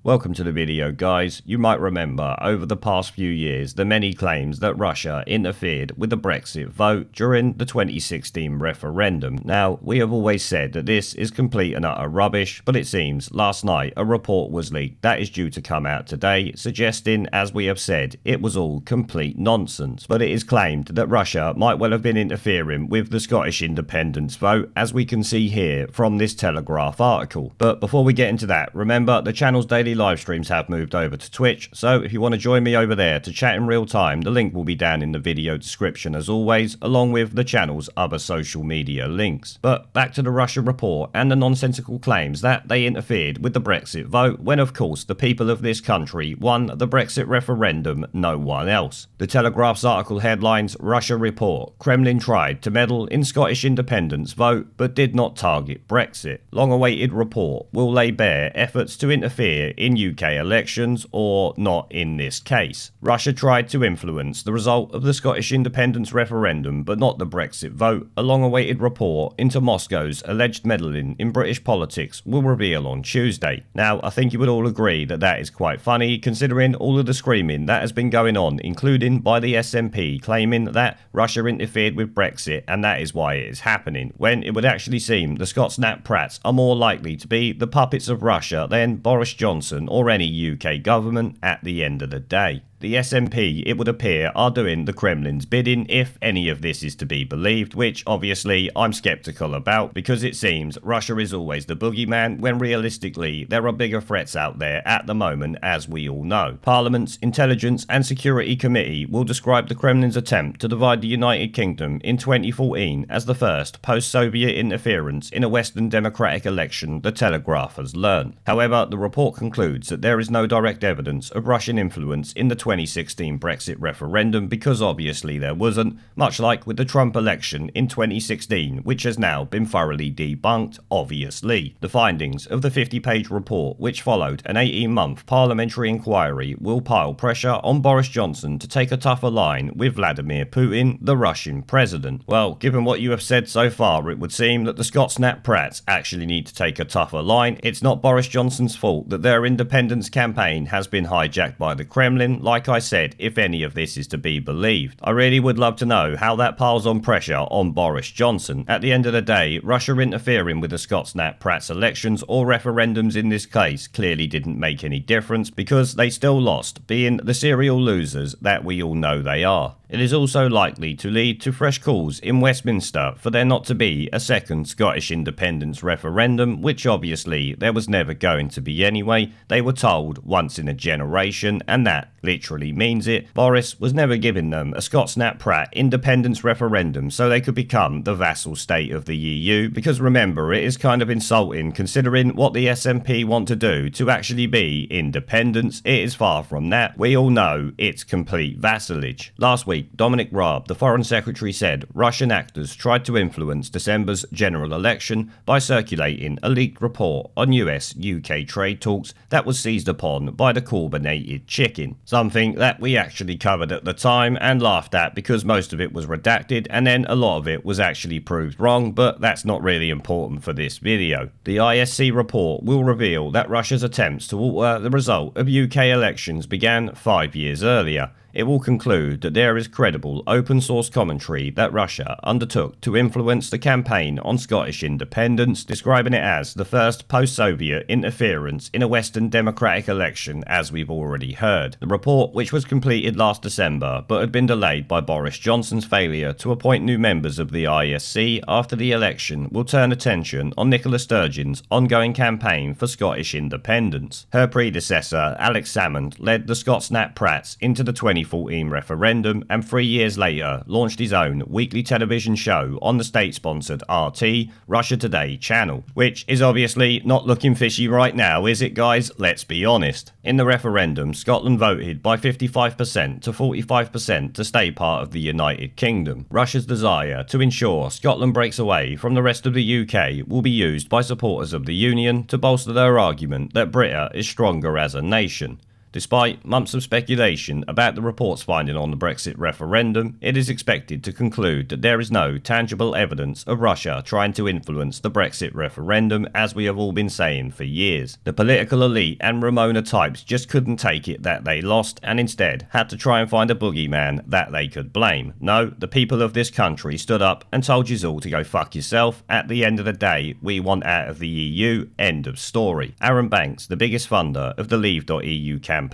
Welcome to the video, guys. You might remember over the past few years the many claims that Russia interfered with the Brexit vote during the 2016 referendum. Now, we have always said that this is complete and utter rubbish, but it seems last night a report was leaked that is due to come out today, suggesting, as we have said, it was all complete nonsense. But it is claimed that Russia might well have been interfering with the Scottish independence vote, as we can see here from this Telegraph article. But before we get into that, remember the channel's daily live streams have moved over to Twitch, so if you want to join me over there to chat in real time, the link will be down in the video description as always, along with the channel's other social media links. But back to the Russia report and the nonsensical claims that they interfered with the Brexit vote, when of course the people of this country won the Brexit referendum, no one else. The Telegraph's article headlines: Russia report, Kremlin tried to meddle in Scottish independence vote but did not target Brexit. Long-awaited report will lay bare efforts to interfere in UK elections, or not in this case. Russia tried to influence the result of the Scottish independence referendum but not the Brexit vote. A long-awaited report into Moscow's alleged meddling in British politics will reveal on Tuesday. Now, I think you would all agree that that is quite funny, considering all of the screaming that has been going on, including by the SNP claiming that Russia interfered with Brexit and that is why it is happening, when it would actually seem the Scots Nat Prats are more likely to be the puppets of Russia than Boris Johnson or any UK government at the end of the day. The SNP, it would appear, are doing the Kremlin's bidding if any of this is to be believed, which obviously I'm skeptical about, because it seems Russia is always the boogeyman when realistically there are bigger threats out there at the moment, as we all know. Parliament's Intelligence and Security Committee will describe the Kremlin's attempt to divide the United Kingdom in 2014 as the first post-Soviet interference in a Western democratic election, the Telegraph has learned. However, the report concludes that there is no direct evidence of Russian influence in the 2016 Brexit referendum, because obviously there wasn't, much like with the Trump election in 2016, which has now been thoroughly debunked, obviously. The findings of the 50-page report, which followed an 18-month parliamentary inquiry, will pile pressure on Boris Johnson to take a tougher line with Vladimir Putin, the Russian president. Well, given what you have said so far, it would seem that the Scots Nat Prats actually need to take a tougher line. It's not Boris Johnson's fault that their independence campaign has been hijacked by the Kremlin, like I said, if any of this is to be believed. I really would love to know how that piles on pressure on Boris Johnson. At the end of the day, Russia interfering with the Scots Nat Prats elections or referendums in this case clearly didn't make any difference, because they still lost, being the serial losers that we all know they are. It is also likely to lead to fresh calls in Westminster for there not to be a second Scottish independence referendum, which obviously there was never going to be anyway. They were told once in a generation, and that literally means it. Boris was never giving them a Scots Nat Prat independence referendum so they could become the vassal state of the EU, because remember, it is kind of insulting considering what the SNP want to do to actually be independence. It is far from that. We all know it's complete vassalage. Last week, Dominic Raab, the Foreign Secretary, said Russian actors tried to influence December's general election by circulating a leaked report on US-UK trade talks that was seized upon by the carbonated chicken. Something that we actually covered at the time and laughed at because most of it was redacted and then a lot of it was actually proved wrong, but that's not really important for this video. The ISC report will reveal that Russia's attempts to alter the result of UK elections began 5 years earlier. It will conclude that there is credible open source commentary that Russia undertook to influence the campaign on Scottish independence, describing it as the first post-Soviet interference in a Western democratic election, as we've already heard. The report, which was completed last December but had been delayed by Boris Johnson's failure to appoint new members of the ISC after the election, will turn attention on Nicola Sturgeon's ongoing campaign for Scottish independence. Her predecessor, Alex Salmond, led the Scots Nat Prats into the 2014 referendum, and 3 years later launched his own weekly television show on the state-sponsored RT, Russia Today channel, which is obviously not looking fishy right now, is it, guys? Let's be honest. In the referendum, Scotland voted by 55% to 45% to stay part of the United Kingdom. Russia's desire to ensure Scotland breaks away from the rest of the UK will be used by supporters of the Union to bolster their argument that Britain is stronger as a nation. Despite months of speculation about the report's finding on the Brexit referendum, it is expected to conclude that there is no tangible evidence of Russia trying to influence the Brexit referendum, as we have all been saying for years. The political elite and Ramona types just couldn't take it that they lost, and instead had to try and find a boogeyman that they could blame. No, the people of this country stood up and told you all to go fuck yourself. At the end of the day, we want out of the EU. End of story. Aaron Banks, the biggest funder of the Leave.eu campaign,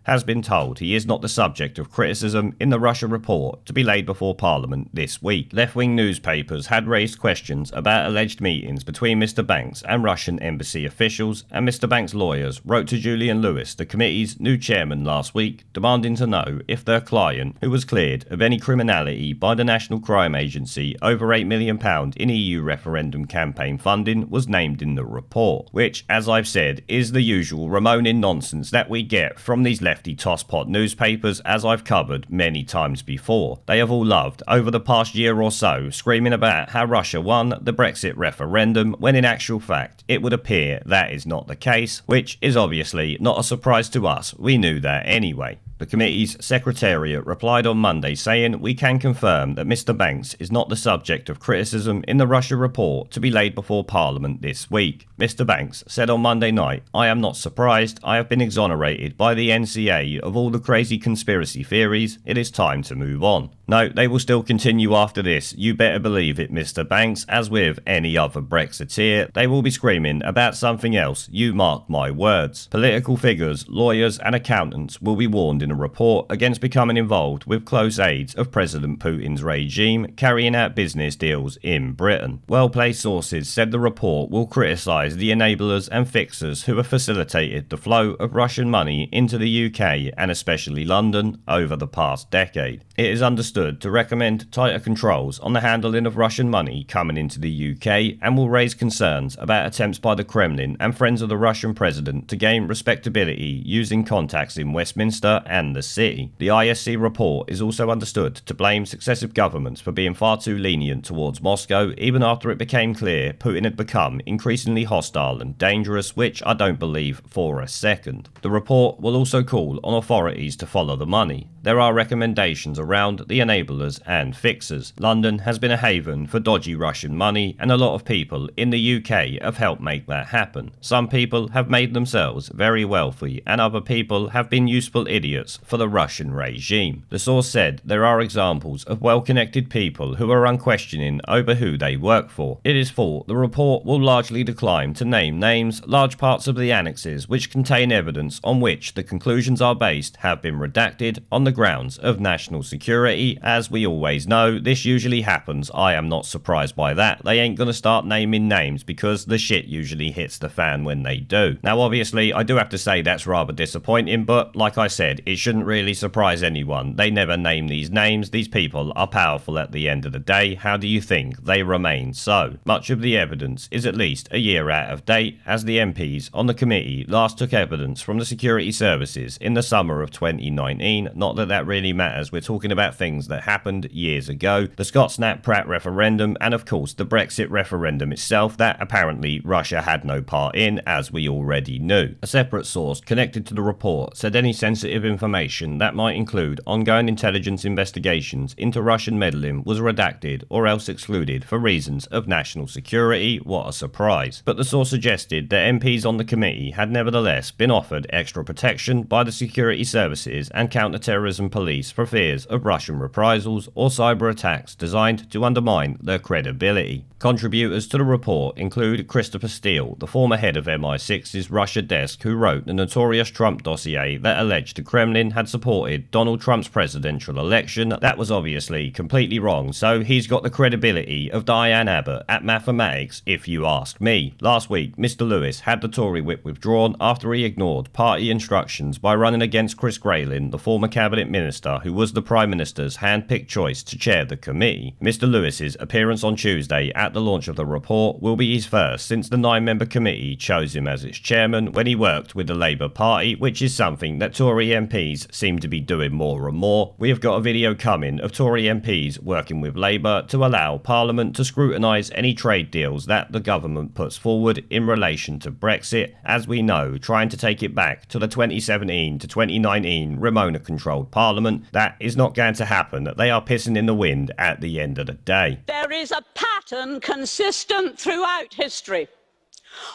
has been told he is not the subject of criticism in the Russia report to be laid before Parliament this week. Left-wing newspapers had raised questions about alleged meetings between Mr. Banks and Russian embassy officials, and Mr. Banks' lawyers wrote to Julian Lewis, the committee's new chairman, last week, demanding to know if their client, who was cleared of any criminality by the National Crime Agency over £8 million in EU referendum campaign funding, was named in the report, which, as I've said, is the usual Ramonin nonsense that we get from these lefty tosspot newspapers, as I've covered many times before. They have all loved, over the past year or so, screaming about how Russia won the Brexit referendum, when in actual fact it would appear that is not the case, which is obviously not a surprise to us. We knew that anyway. The committee's secretariat replied on Monday saying, "We can confirm that Mr. Banks is not the subject of criticism in the Russia report to be laid before Parliament this week." Mr. Banks said on Monday night, "I am not surprised. I have been exonerated by the NCA of all the crazy conspiracy theories. It is time to move on." No, they will still continue after this. You better believe it, Mr. Banks. As with any other Brexiteer, they will be screaming about something else. You mark my words. Political figures, lawyers and accountants will be warned in a report against becoming involved with close aides of President Putin's regime carrying out business deals in Britain. Well-placed sources said the report will criticise the enablers and fixers who have facilitated the flow of Russian money into the UK and especially London over the past decade. It is understood to recommend tighter controls on the handling of Russian money coming into the UK, and will raise concerns about attempts by the Kremlin and friends of the Russian president to gain respectability using contacts in Westminster and the city. The ISC report is also understood to blame successive governments for being far too lenient towards Moscow, even after it became clear Putin had become increasingly hostile and dangerous, which I don't believe for a second. The report will also call on authorities to follow the money. There are recommendations around the enablers and fixers. London has been a haven for dodgy Russian money, and a lot of people in the UK have helped make that happen. Some people have made themselves very wealthy, and other people have been useful idiots for the Russian regime. The source said there are examples of well-connected people who are unquestioning over who they work for. It is thought the report will largely decline to name names. Large parts of the annexes which contain evidence on which the conclusions are based have been redacted on the grounds of national security. As we always know, this usually happens. I am not surprised by that. They ain't gonna start naming names because the shit usually hits the fan when they do. Now obviously I do have to say that's rather disappointing, but like I said, it shouldn't really surprise anyone. They never name these names. These people are powerful at the end of the day. How do you think they remain so? Much of the evidence is at least a year out of date, as the MPs on the committee last took evidence from the security services in the summer of 2019. Not that that really matters. We're talking about things that happened years ago. The Scott-Pratt referendum, and of course the Brexit referendum itself, that apparently Russia had no part in, as we already knew. A separate source connected to the report said any sensitive information that might include ongoing intelligence investigations into Russian meddling was redacted or else excluded for reasons of national security. What a surprise. But the source suggested that MPs on the committee had nevertheless been offered extra protection by the security services and counter-terrorism police for fears of Russian reprisals or cyber attacks designed to undermine their credibility. Contributors to the report include Christopher Steele, the former head of MI6's Russia desk, who wrote the notorious Trump dossier that alleged the Kremlin had supported Donald Trump's presidential election. That was obviously completely wrong, so he's got the credibility of Diane Abbott at mathematics, if you ask me. Last week, Mr. Lewis had the Tory whip withdrawn after he ignored party instructions by running against Chris Grayling, the former cabinet minister who was the Prime Minister's hand-picked choice to chair the committee. Mr. Lewis's appearance on Tuesday at the launch of the report will be his first since the 9-member committee chose him as its chairman when he worked with the Labour Party, which is something that Tory MP MPs seem to be doing more and more. We have got a video coming of Tory MPs working with Labour to allow Parliament to scrutinise any trade deals that the government puts forward in relation to Brexit, as we know, trying to take it back to the 2017 to 2019 Ramona-controlled Parliament. That is not going to happen. They are pissing in the wind at the end of the day. There is a pattern consistent throughout history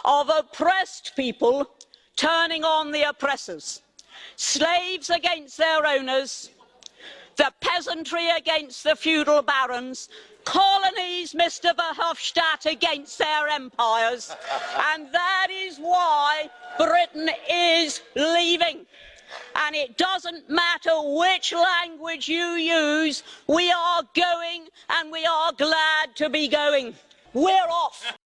of oppressed people turning on the oppressors, slaves against their owners, the peasantry against the feudal barons, colonies, Mr. Verhofstadt, against their empires, and that is why Britain is leaving. And it doesn't matter which language you use, we are going, and we are glad to be going. We're off.